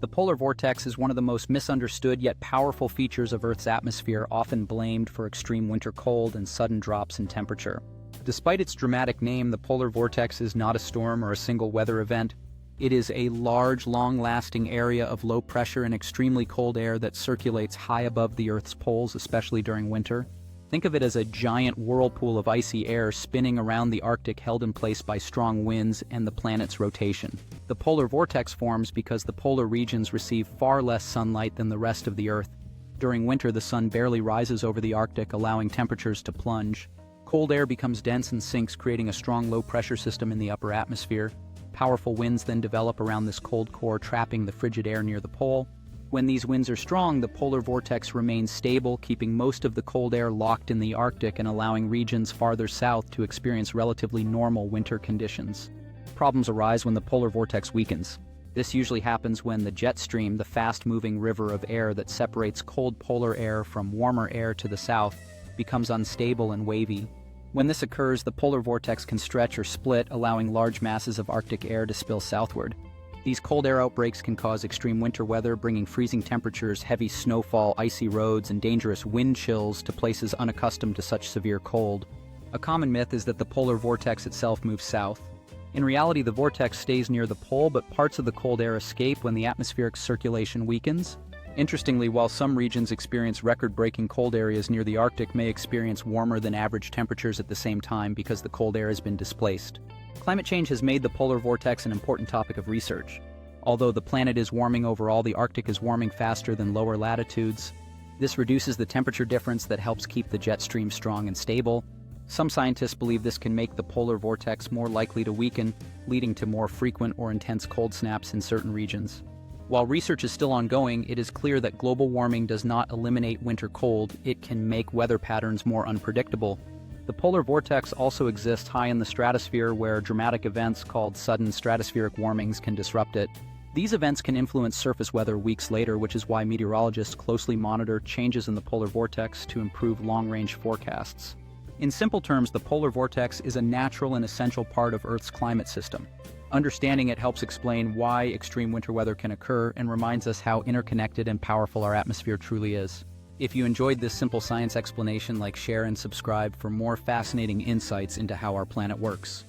The polar vortex is one of the most misunderstood yet powerful features of Earth's atmosphere, often blamed for extreme winter cold and sudden drops in temperature. Despite its dramatic name, the polar vortex is not a storm or a single weather event. It is a large, long-lasting area of low pressure and extremely cold air that circulates high above the Earth's poles, especially during winter. Think of it as a giant whirlpool of icy air spinning around the Arctic, held in place by strong winds and the planet's rotation. The polar vortex forms because the polar regions receive far less sunlight than the rest of the Earth. During winter, the sun barely rises over the Arctic, allowing temperatures to plunge. Cold air becomes dense and sinks, creating a strong low-pressure system in the upper atmosphere. Powerful winds then develop around this cold core, trapping the frigid air near the pole. When these winds are strong, the polar vortex remains stable, keeping most of the cold air locked in the Arctic and allowing regions farther south to experience relatively normal winter conditions. Problems arise when the polar vortex weakens. This usually happens when the jet stream, the fast-moving river of air that separates cold polar air from warmer air to the south, becomes unstable and wavy. When this occurs, the polar vortex can stretch or split, allowing large masses of Arctic air to spill southward. These cold air outbreaks can cause extreme winter weather, bringing freezing temperatures, heavy snowfall, icy roads, and dangerous wind chills to places unaccustomed to such severe cold. A common myth is that the polar vortex itself moves south. In reality, the vortex stays near the pole, but parts of the cold air escape when the atmospheric circulation weakens. Interestingly, while some regions experience record-breaking cold, areas near the Arctic may experience warmer than average temperatures at the same time because the cold air has been displaced. Climate change has made the polar vortex an important topic of research. Although the planet is warming overall, the Arctic is warming faster than lower latitudes. This reduces the temperature difference that helps keep the jet stream strong and stable. Some scientists believe this can make the polar vortex more likely to weaken, leading to more frequent or intense cold snaps in certain regions. While research is still ongoing, it is clear that global warming does not eliminate winter cold. It can make weather patterns more unpredictable. The polar vortex also exists high in the stratosphere, where dramatic events called sudden stratospheric warmings can disrupt it. These events can influence surface weather weeks later, which is why meteorologists closely monitor changes in the polar vortex to improve long-range forecasts. In simple terms, the polar vortex is a natural and essential part of Earth's climate system. Understanding it helps explain why extreme winter weather can occur and reminds us how interconnected and powerful our atmosphere truly is. If you enjoyed this simple science explanation, share and subscribe for more fascinating insights into how our planet works.